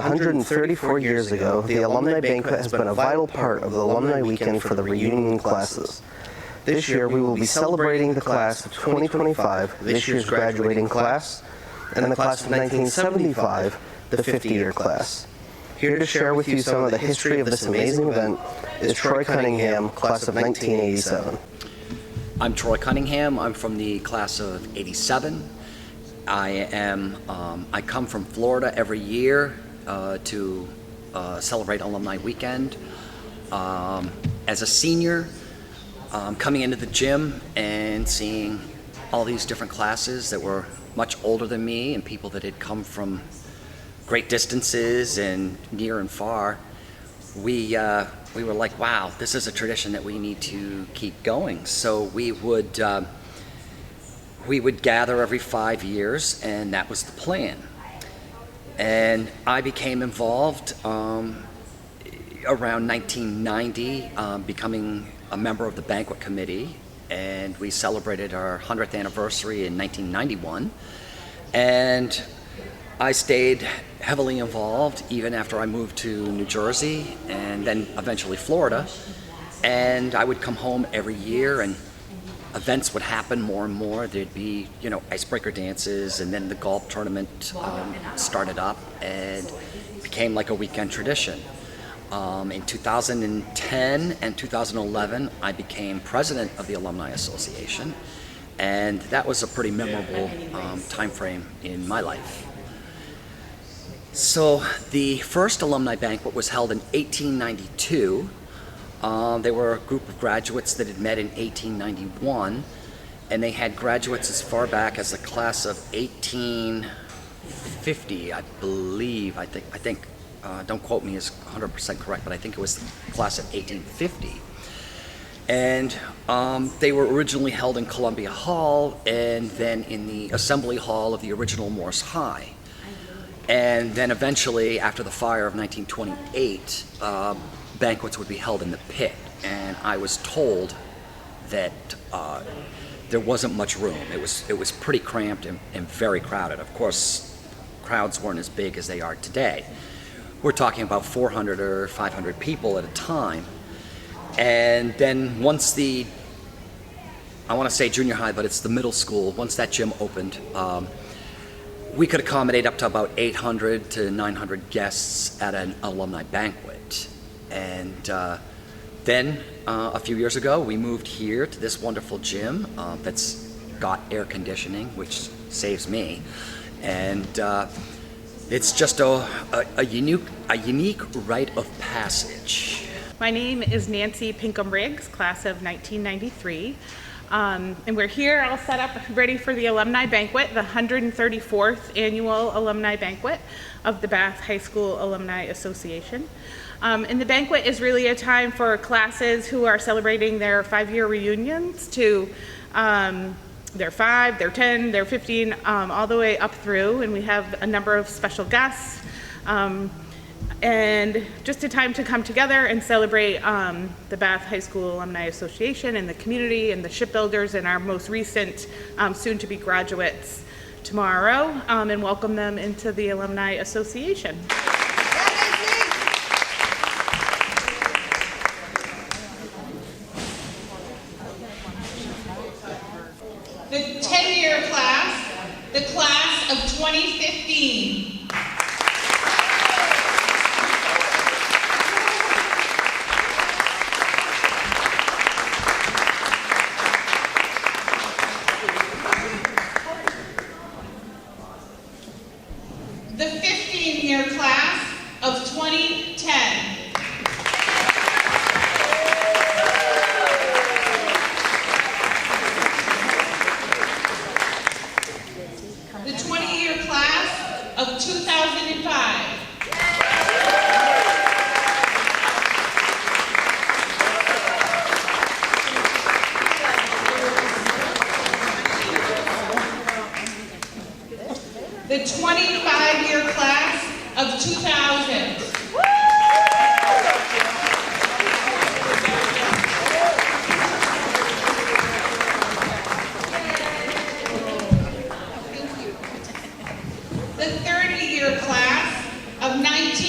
134 years ago, the Alumni Banquet has been a vital part of the Alumni Weekend for the reunion classes. This year, we will be celebrating the class of 2025, this year's graduating class, and the class of 1975, the 50-year class. Here to share with you some of the history of this amazing event is Troy Cunningham, class of 1987. I'm Troy Cunningham. I'm from the class of 87. I come from Florida every year to celebrate Alumni Weekend. As a senior, coming into the gym and seeing all these different classes that were much older than me and people that had come from great distances and near and far, we were like, wow, this is a tradition that we need to keep going. So we would gather every 5 years, and that was the plan. And I became involved around 1990, becoming a member of the Banquet Committee, and we celebrated our 100th anniversary in 1991. And I stayed heavily involved even after I moved to New Jersey and then eventually Florida. And I would come home every year, and events would happen more and more. There'd be, icebreaker dances, and then the golf tournament started up and became like a weekend tradition. In 2010 and 2011, I became president of the Alumni Association, and that was a pretty memorable time frame in my life. So the first Alumni Banquet was held in 1892. They were a group of graduates that had met in 1891, and they had graduates as far back as the class of 1850, I believe. I think. Don't quote me as 100% correct, but I think it was the class of 1850. And they were originally held in Columbia Hall, and then in the Assembly Hall of the original Morse High. And then eventually, after the fire of 1928, banquets would be held in the pit, and I was told that there wasn't much room. It was pretty cramped and very crowded. Of course, crowds weren't as big as they are today. We're talking about 400 or 500 people at a time. And then once I want to say junior high, but it's the middle school, once that gym opened, we could accommodate up to about 800 to 900 guests at an alumni banquet. And then a few years ago, we moved here to this wonderful gym that's got air conditioning, which saves me. And it's just a unique rite of passage. My name is Nancy Pinkham-Riggs, class of 1993. And we're here all set up, ready for the Alumni Banquet, the 134th annual Alumni Banquet of the Bath High School Alumni Association. And the banquet is really a time for classes who are celebrating their 5-year reunions to their 5, their 10, their 15, all the way up through. And we have a number of special guests. And just a time to come together and celebrate the Bath High School Alumni Association and the community and the shipbuilders and our most recent soon-to-be graduates tomorrow, and welcome them into the Alumni Association. The 10-year class, the class of 2015. The 15-year class of 2010. The 20-year class of 2005. The 25-year class of 2000. The 30-year class of 19.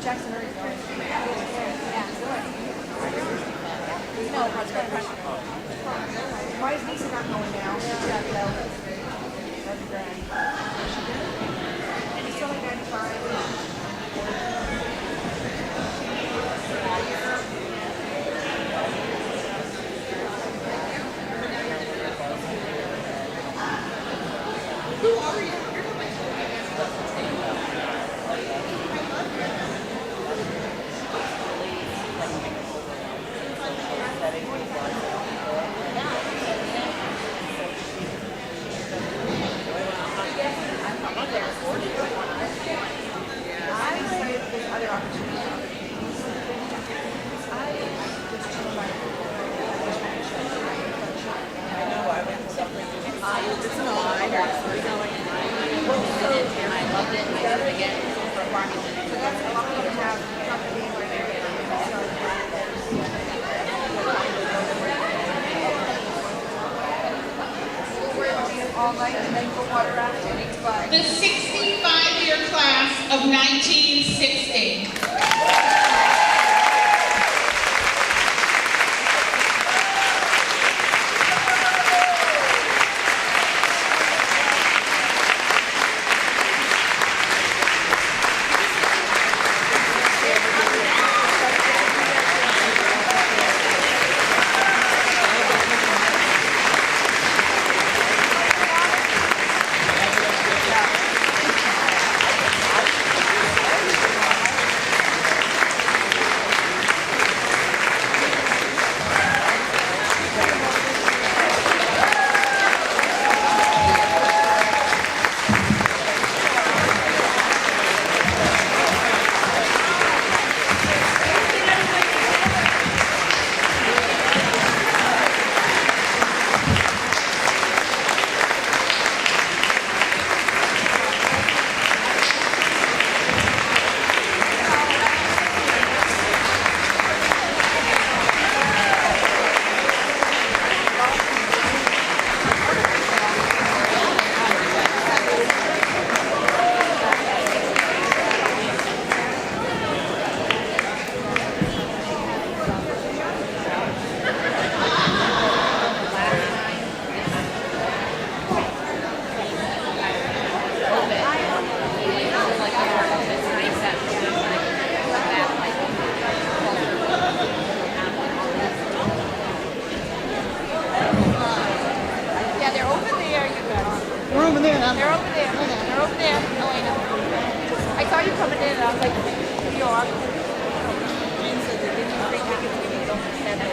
Jackson already going. No, it's going to why is Lisa not going now? Yeah, that'd be grand. It's only 95. The 65-year class of 1960. They're over there. They're over there, Elena. I saw you coming in and I was like, you are. Jean said that they don't think we don't have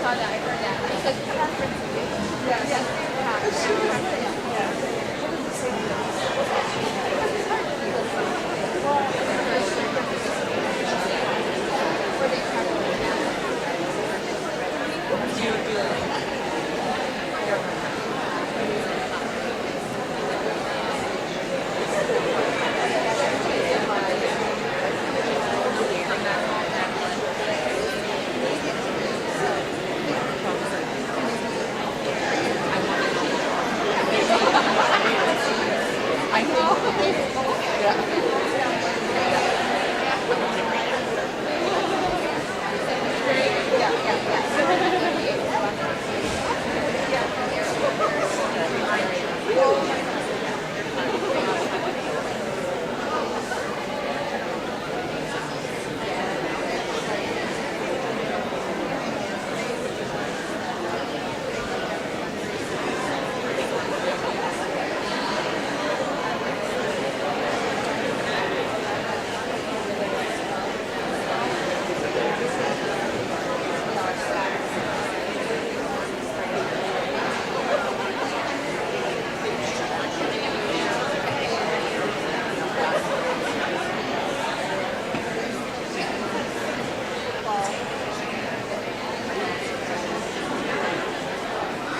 saw that. I heard that. It says conference.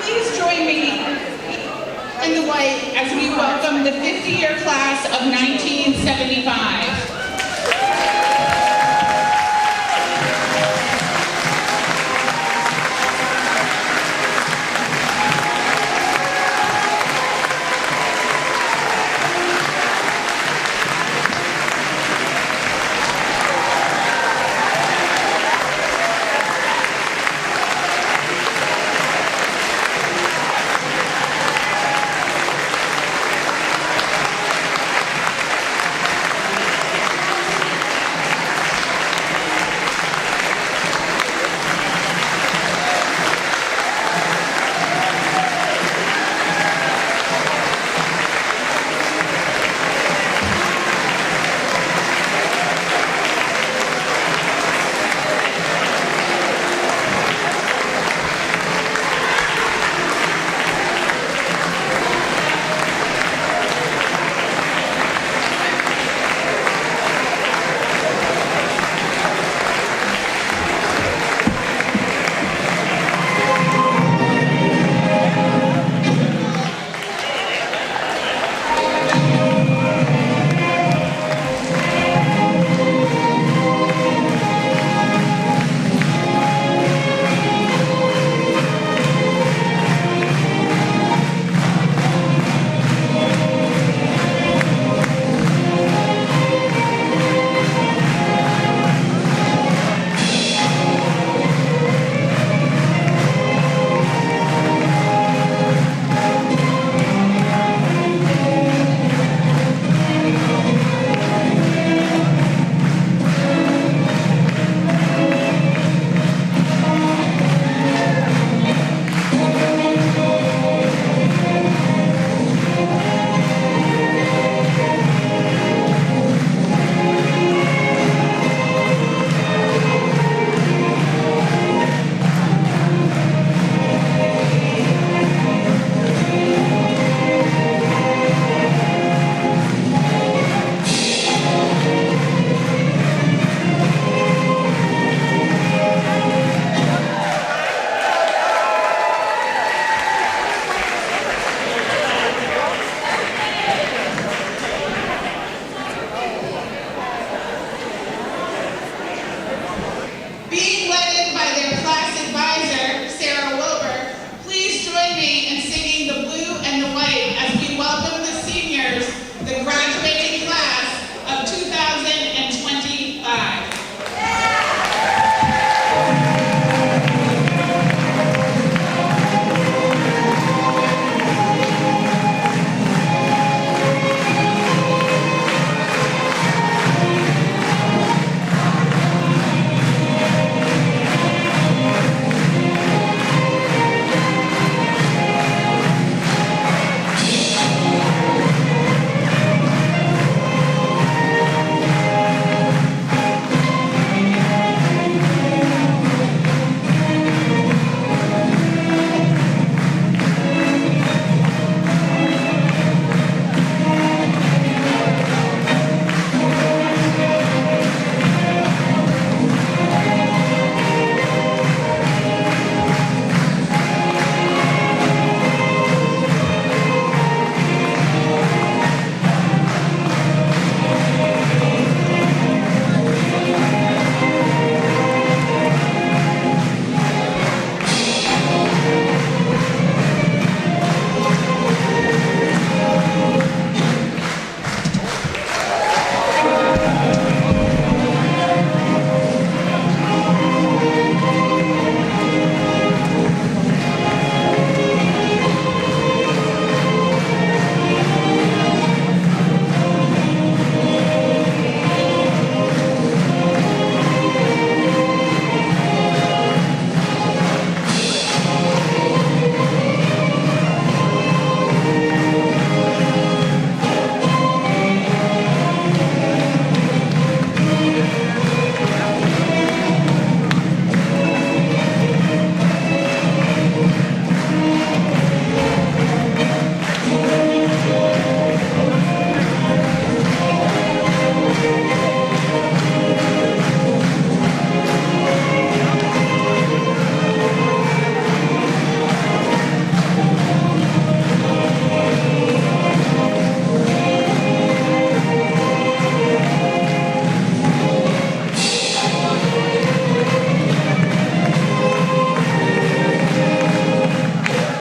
Please join me in the white as we welcome the 50-year class of 1975.